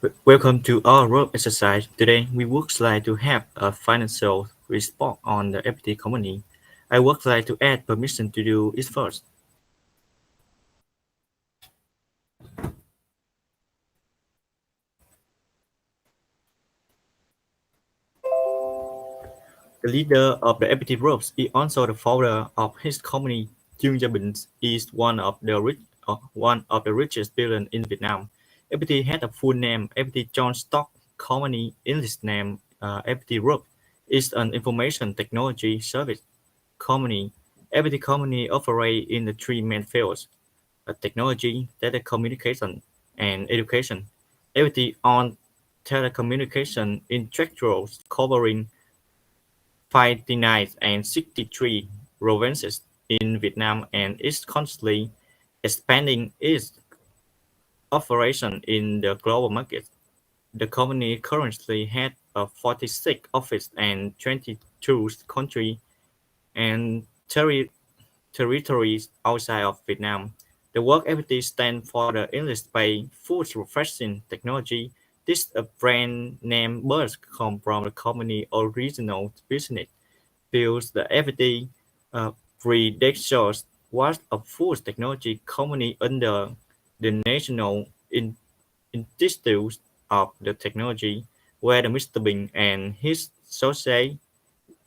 Welcome to our rope exercise. Today, we would like to have a financial report on the FPT company. I would like to add permission to do it first. The leader of the FPT ropes is also the founder of his company. Jung Jabin is one of the richest billionaires in Vietnam. FPT had a full name, FPT John Stock Company. English name, FPT Rope, is an information technology service company. FPT company operate in the three main fields: technology, data communication, and education. Activity on telecommunication intellectuals covering 59 and 63 provinces in Vietnam and is constantly expanding its operation in the global market. The company currently has 46 offices and 22 countries and territories outside of Vietnam. The work activity stands for the English by Food Refreshing Technology. This brand name birth come from the company original business. Builds the activity predecessors was a food technology company under the National Institute of the Technology, where the Mr. Bean and his associates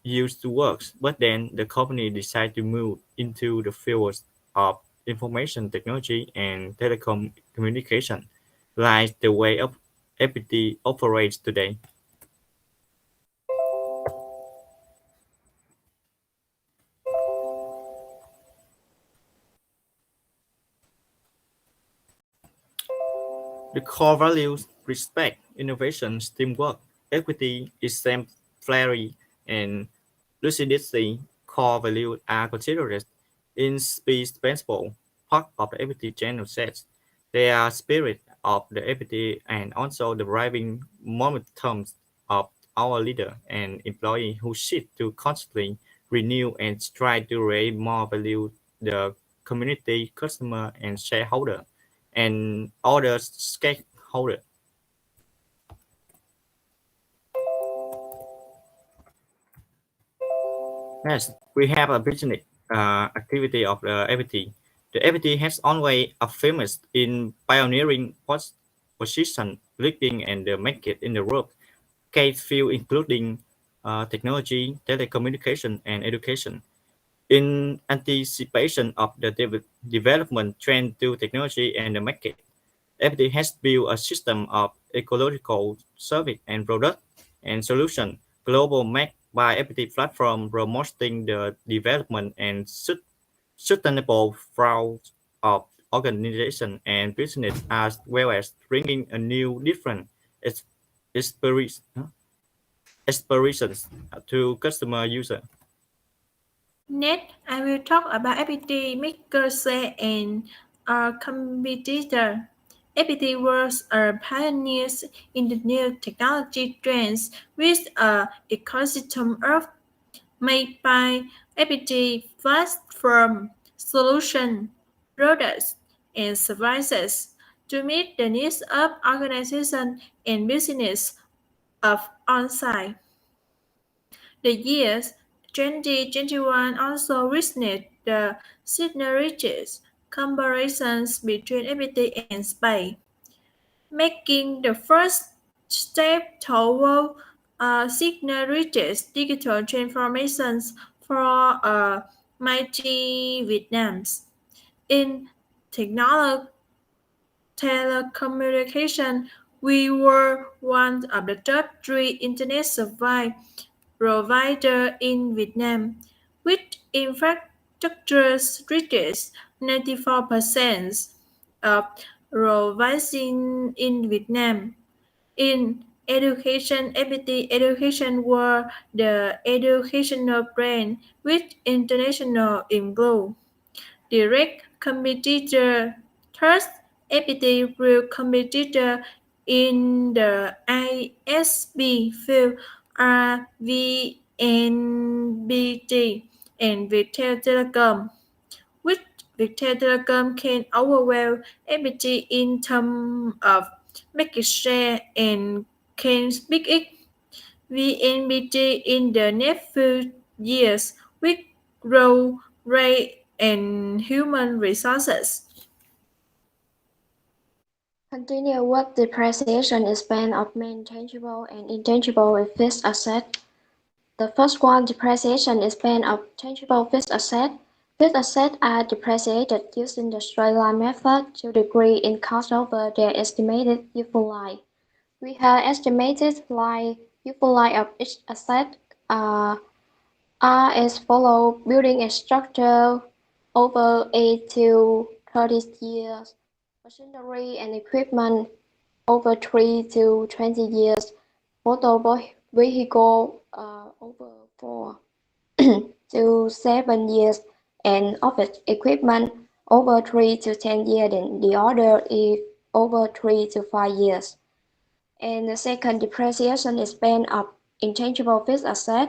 used to work, but then the company decided to move into the fields of information technology and telecom communication, like the way FPT operates today. The core values: respect, innovation, teamwork, equity, exemplary, and lucidity. Core values are considered indispensable part of the equity general sets. They are spirit of the equity and also the driving momentum of our leader and employee who seek to constantly renew and strive to raise more value the community, customer, and shareholder, and other stakeholders. Yes, we have a business activity of the FPT. The FPT has always a famous in pioneering position, leading and the market in the world. Case field including technology, telecommunication, and education. In anticipation of the development trend to technology and the market, FPT has built a system of ecological service and product and solution global made by FPT platform promoting the development and sustainable growth of organization and business as well as bringing a new different ex- experience, aspirations to customer user. Next, I will talk about FPT MakerSpace and our competitor. FPT was a pioneer in the new technology trends with an ecosystem of made by FPT platform solution, products, and services to meet the needs of organizations and business of on-site. The years 2021 also witnessed the synergies comparisons between equity and space, making the first step toward synergies digital transformations for mighty Vietnam's. In technology telecommunication, we were one of the top three internet service provider in Vietnam, with infrastructure reaches 94% of providing in Vietnam. In education, FPT Education were the educational brand with international influence. Direct competitor. Third, FPT real competitor in the ISP field are VNBT and Viettel Telecom, which Viettel Telecom can overwhelm FPT in terms of market share, and can speak it. VNPT in the next few years with growth rate and human resources. Continue with depreciation is spent of main tangible and intangible fixed asset. The first one, depreciation is spent of tangible fixed asset. Fixed assets are depreciated using the straight line method to degree in cost over their estimated useful life. We have estimated useful life of each asset are as follows: building a structure over 8 to 30 years, machinery and equipment over 3 to 20 years, motor vehicle over 4 to 7 years, and office equipment over 3 to 10 years, and the other is over 3 to 5 years. And the second, depreciation is spent of intangible fixed asset.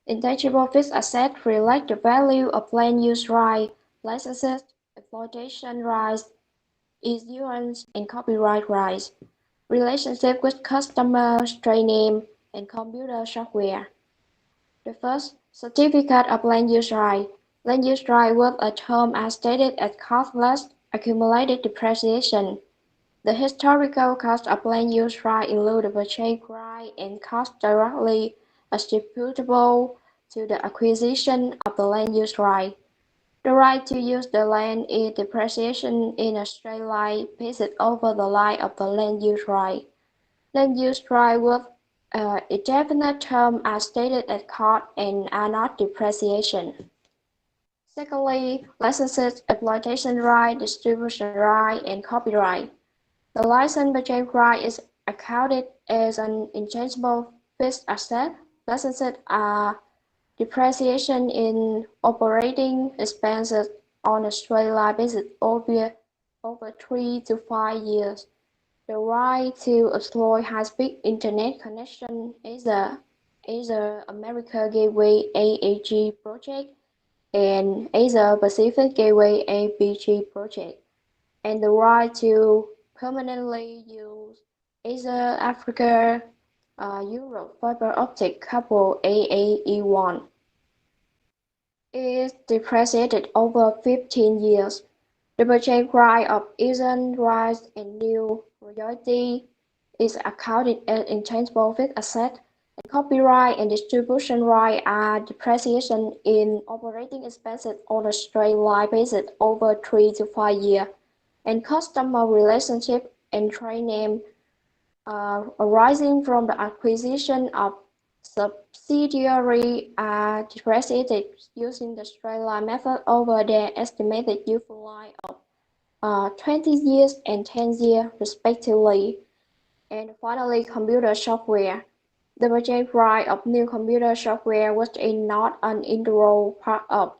Intangible fixed asset reflect the value of land use right, licenses, exploitation rights, insurance, and copyright rights. Relationship with customers, trade name, and computer software. The first, certificate of land use right. Land use right was a term as stated as cost less accumulated depreciation. The historical cost of land use right include the purchase right and costs directly attributable to the acquisition of the land use right. The right to use the land is depreciation in a straight line basis over the life of the land use right. Land use right with a definite term are stated as cost and are not depreciation. Secondly, licenses, exploitation right, distribution right, and copyright. The license purchase right is accounted as an intangible fixed asset. Licenses are depreciation in operating expenses on a straight line basis over 3 to 5 years. The right to exploit high-speed internet connection is the Asia America Gateway AAG project and Asia Pacific Gateway APG project, and the right to permanently use Asia Africa Europe fiber optic cable AAE1 is depreciated over 15 years. The purchase right of Asian rights and new royalty is accounted as intangible fixed asset, and copyright and distribution right are depreciation in operating expenses on a straight line basis over 3 to 5 years, and customer relationship and trade name arising from the acquisition of subsidiary are depreciated using the straight line method over their estimated useful life of 20 years and 10 years respectively. And finally, computer software. The purchase right of new computer software which is not an integral part of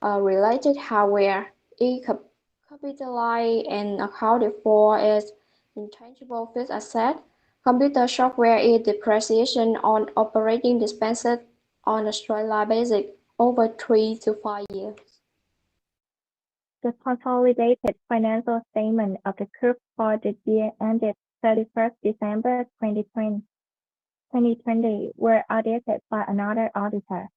related hardware is capitalized and accounted for as intangible fixed asset. Computer software is depreciation on operating expenses on a straight line basis over 3 to 5 years. The consolidated financial statement of the group for the year ended 31st December 2020 were audited by another auditor.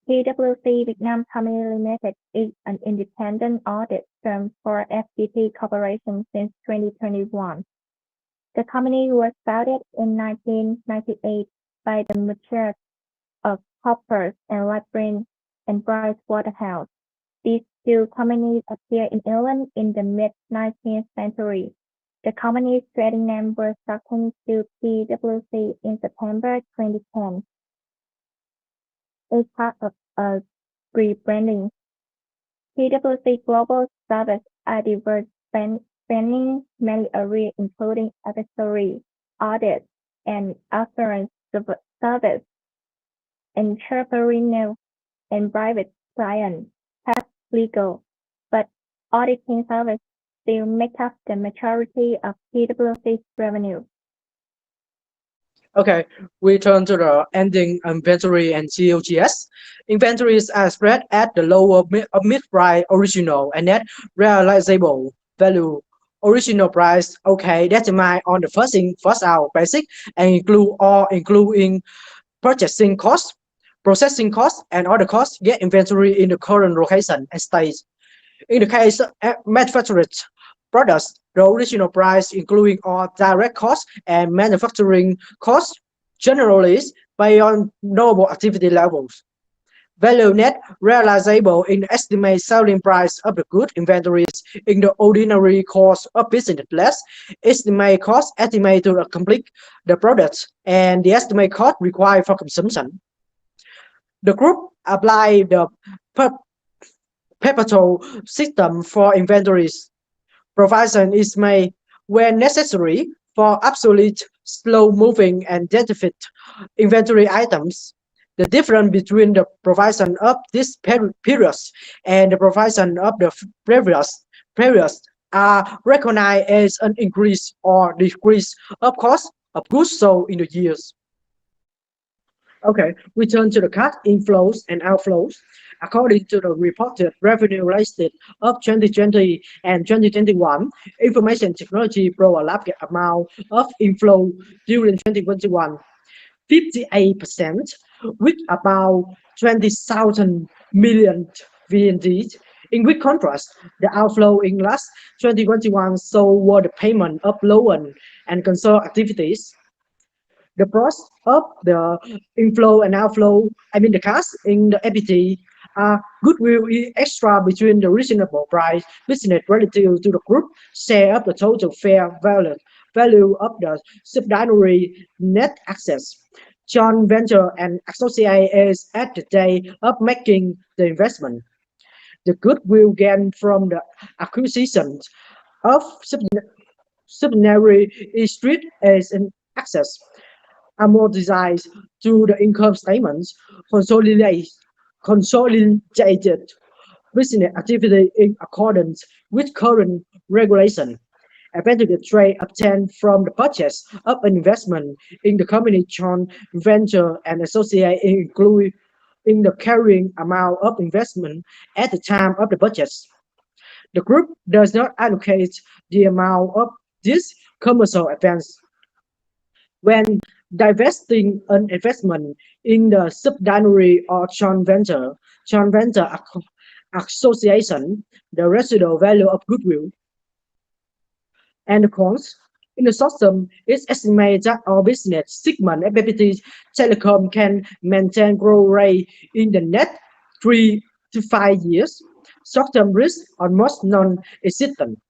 PwC Vietnam Company Limited is an independent audit firm for FPT Corporation since 2021. The company was founded in 1998 by the merger of Hoppers and Labyrinth and Bryce Waterhouse. These two companies appeared in England in the mid-19th century. The company's trading name was shortened to PwC in September 2010. As part of a rebranding, PwC Global Service are diverse spanning many areas including advisory, audit, and assurance service, entrepreneurial and private client, tax, legal, but auditing service still make up the majority of PwC's revenue. Okay, we turn to the ending inventory and COGS. Inventories are spread at the lower of mid-price original and net realizable value original price, okay, determined on the first in, first out basic and including purchasing costs, processing costs, and other costs get inventory in the current location and stage. In the case of manufactured products, the original price, including all direct costs and manufacturing costs, generally is based on knowable activity levels. Value net realizable in the estimated selling price of the good inventories in the ordinary course of business less estimated cost estimated to complete the product and the estimated cost required for consumption. The group apply the perpetual system for inventories. Provision is made when necessary for obsolete, slow-moving, and deficit inventory items. The difference between the provision of this periods and the provision of the previous periods are recognized as an increase or decrease of cost of goods sold in the years. Okay, we turn to the cash inflows and outflows. According to the reported revenue listed of 2020 and 2021, information technology brought a large amount of inflow during 2021, 58%, with about 20,000 million VND. In quick contrast, the outflow in last 2021 saw the payment of loan and console activities. The process of the inflow and outflow, the cash in the equity, goodwill extra between the reasonable price business relative to the group share of the total fair value of the subsidiary net assets. Joint venture and associate is at the day of making the investment. The goodwill gain from the acquisition of subsidiary is treated as an access amortized to the income statements, consolidated business activity in accordance with current regulation. Advantage trade obtained from the purchase of an investment in the company joint venture and associate include in the carrying amount of investment at the time of the purchase. The group does not allocate the amount of this commercial advance. When divesting an investment in the subsidiary or joint venture association, the residual value of goodwill and the costs in the short term, it's estimated that our business segment, FPT Telecom, can maintain growth rate in the next 3 to 5 years. Short-term risk almost non-existent.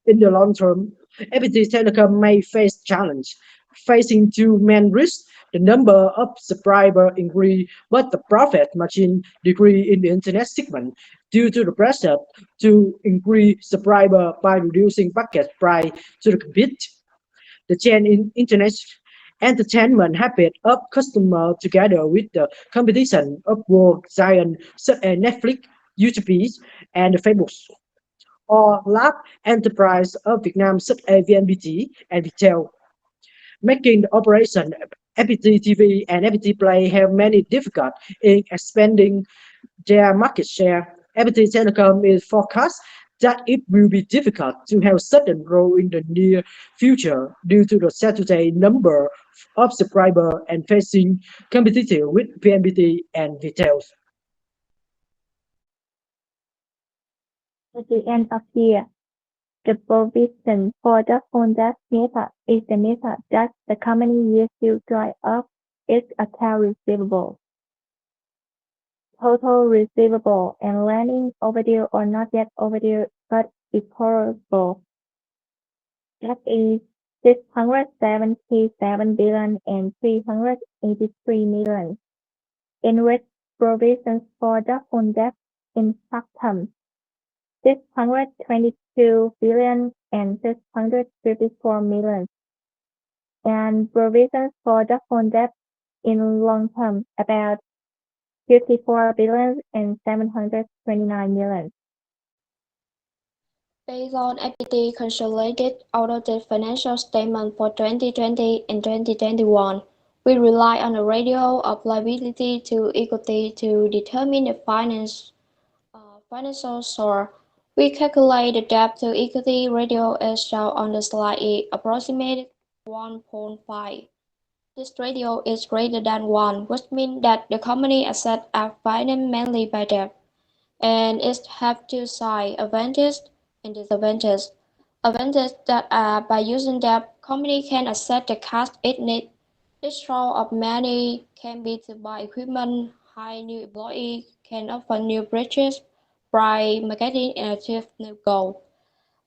In the long term, FPT Telecom may face challenge, facing two main risks. The number of subscribers increase, but the profit margin decrease in the internet segment due to the pressure to increase subscriber by reducing packet price to compete. The change in internet entertainment habit of customers together with the competition of world giants such as Netflix, YouTube, and Facebook, or large enterprise of Vietnam such as VNPT and Viettel, making the operation FPT TV and FPT Play have many difficulties in expanding their market share. FPT Telecom is forecast that it will be difficult to have sudden growth in the near future due to the statutory number of subscribers and facing competition with VNPT and Viettel. At the end of the year, the provision for the fund-based method is the method that the company uses to write off its account receivable, total receivable, and lending overdue or not yet overdue but recoverable. That is 677 billion and 383 million, in which provisions for the fund-based in fact terms 622 billion and 654 million, and provisions for the fund-based in long term about 54 billion and 729 million. Based on FPT consolidated audited financial statement for 2020 and 2021, we rely on a ratio of liability to equity to determine the financial source We calculate the debt to equity ratio as shown on the slide. It approximated 1.5. This ratio is greater than 1, which means that the company assets are financed mainly by debt, and it has two sides, advantage and disadvantage. Advantage that by using debt, company can access the cash it needs. This source of money can be to buy equipment, hire new employees, can offer new bridges, buy marketing and achieve new goals.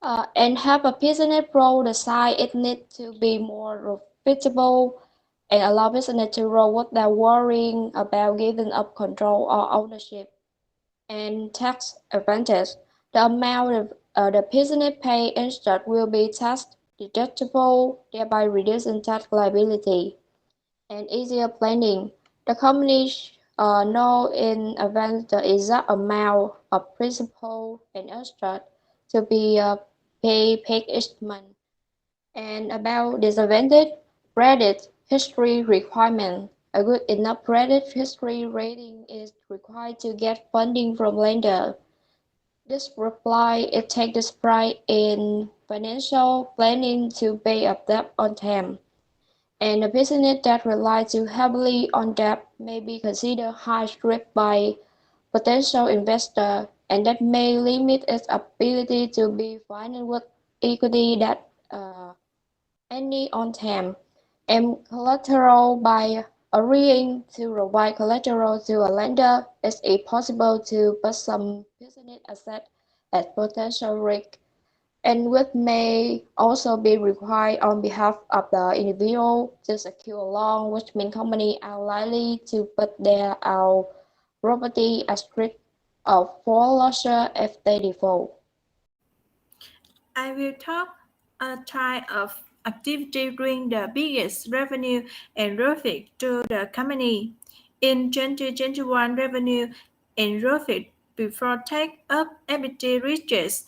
And have a business grow the size it needs to be more profitable and allow business to grow without worrying about giving up control or ownership. And tax advantage. The amount of the business pay instead will be tax deductible, thereby reducing tax liability. And easier planning. The company know in advance the exact amount of principal and interest to be paid each month. And about disadvantage, credit history requirement. A good enough credit history rating is required to get funding from lender. This reply it takes this pride in financial planning to pay up debt on time. And a business that relies too heavily on debt may be considered high risk by potential investor, and that may limit its ability to be financed with equity that any on time. And collateral by agreeing to provide collateral to a lender, it's possible to put some business asset at potential risk, and which may also be required on behalf of the individual to secure a loan, which means companies are likely to put their property at risk of foreclosure if they default. I will talk a type of activity bring the biggest revenue and profit to the company. In 2021, revenue and profit before tax of EBITDA reaches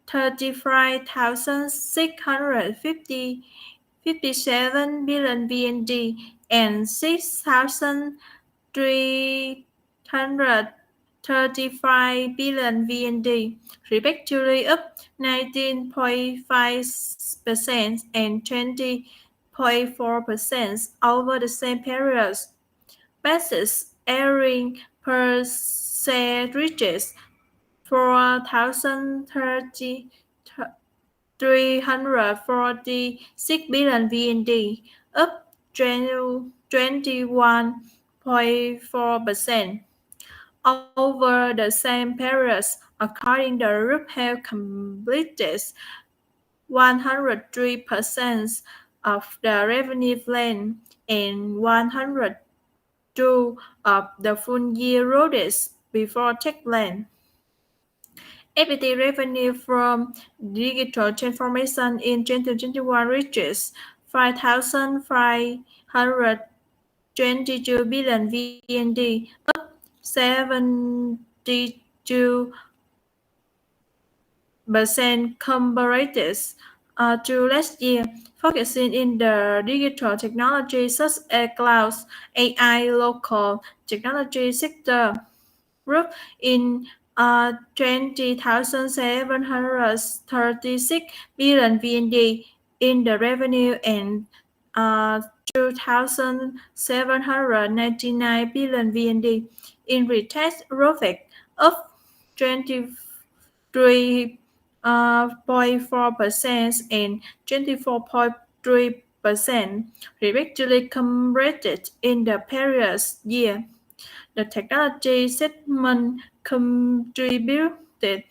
35,657 billion VND and 6,335 billion VND, respectively up 19.5% and 20.4% over the same periods. Basis airing per se reaches 4,346 billion VND, up 21.4% over the same periods, according to the group have completed 103% of the revenue plan and 102 of the full year roaded before tax plan. EBITDA revenue from digital transformation in 2021 reaches 5,522 billion VND, up 72% compared to last year, focusing in the digital technology such as cloud, AI, local technology sector. Group in 20,736 billion VND in the revenue and 2,799 billion VND in retail profit, up 23.4% and 24.3%, respectively compared in the previous year. The technology segment contributed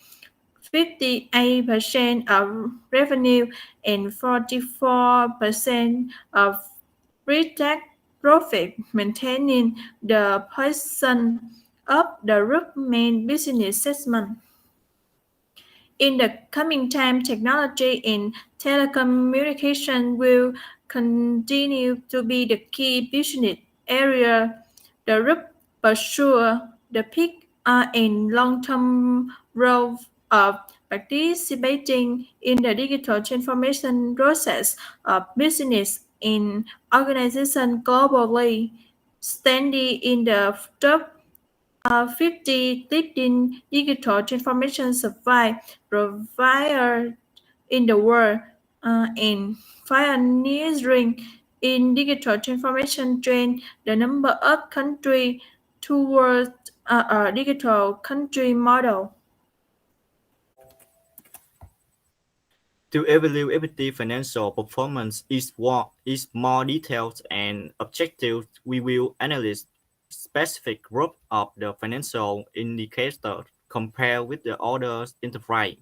58% of revenue and 44% of pre-tax profit, maintaining the position of the group main business segment. In the coming time, technology and telecommunication will continue to be the key business area. The group pursue the peak and long-term growth of participating in the digital transformation process of business and organization globally, standing in the top 50 leading digital transformation survey provider in the world and pioneering in digital transformation trend the number of countries towards a digital country model. To evaluate equity financial performance is more detailed and objective. We will analyze specific group of the financial indicator compared with the other enterprise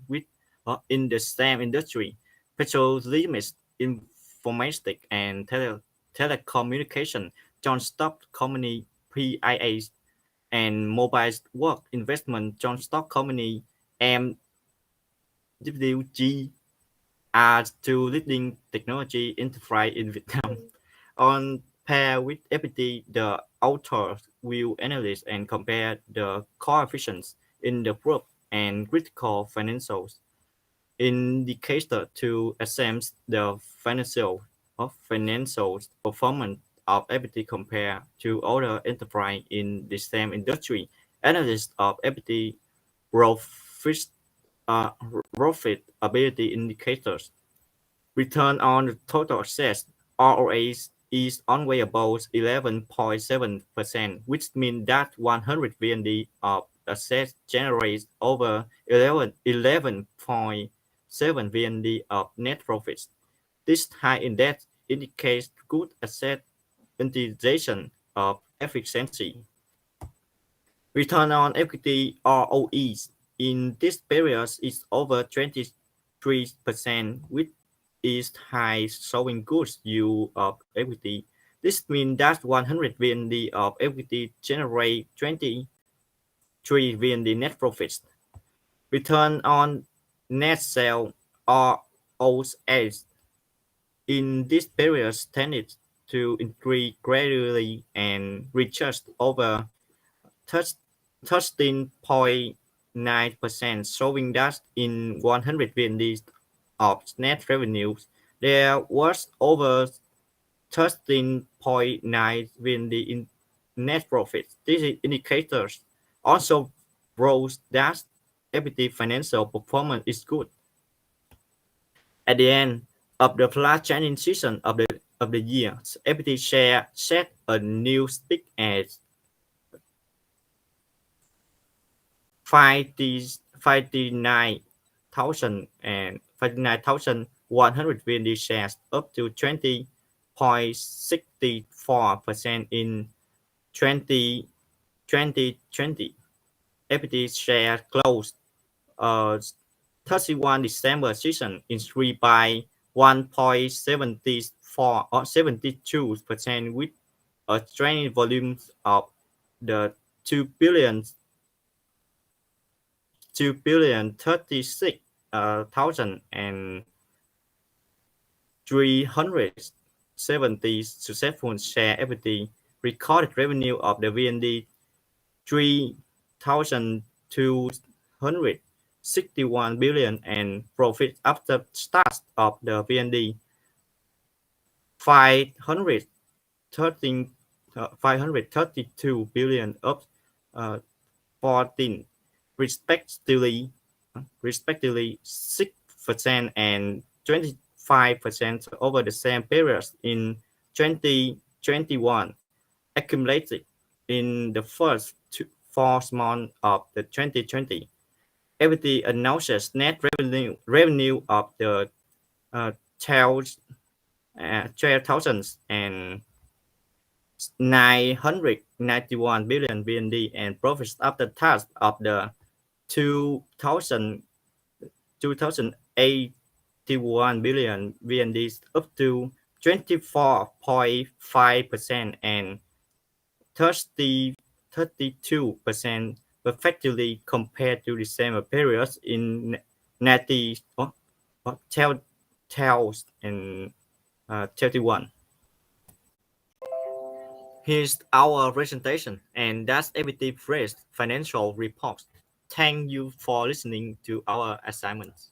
in the same industry, petrochemicals, informatics, and telecommunication, joint stock company PIAs, and mobile work investment joint stock company MWG are two leading technology enterprise in Vietnam. On par with FPT, the authors will analyze and compare the coefficients in the group and critical financials indicator to assess the financial performance of FPT compared to other enterprise in the same industry. Analysis of FPT profit, profitability indicators. Return on total assets (ROA) is always above 11.7%, which means that 100 VND of assets generates over 11.7 VND of net profits. This high index indicates good asset utilization of efficiency. Return on equity (ROE) in this period is over 23%, which is high, showing good yield of equity. This means that 100 VND of equity generate 23 VND net profits. Return on net sale (ROS) in this period tended to increase gradually and reached over 13.9%, showing that in 100 VND of net revenues, there was over 13.9 VND in net profit. These indicators also shows that equity financial performance is good. At the end of the last training season of the year, equity share set a new peak at 59,100 VND shares, up to 20.64% in 2020. Equity share closed 31 December season increased by 1.74 or 72% with a trading volume of the 2,036,370 successful share equity, recorded revenue of the VND 3,261 billion and profit after tax of the VND 532 billion, up 14 respectively 6% and 25% over the same period in 2021, accumulated in the first 4 months of the 2020. FPT announces net revenue of the 12,991 billion VND and profits after tax of the 2,081 billion VND, up to 24.5% and 32% effectively compared to the same periods in 2021. Here's our presentation, and that's FPT Fresh Financial Reports. Thank you for listening to our assignments.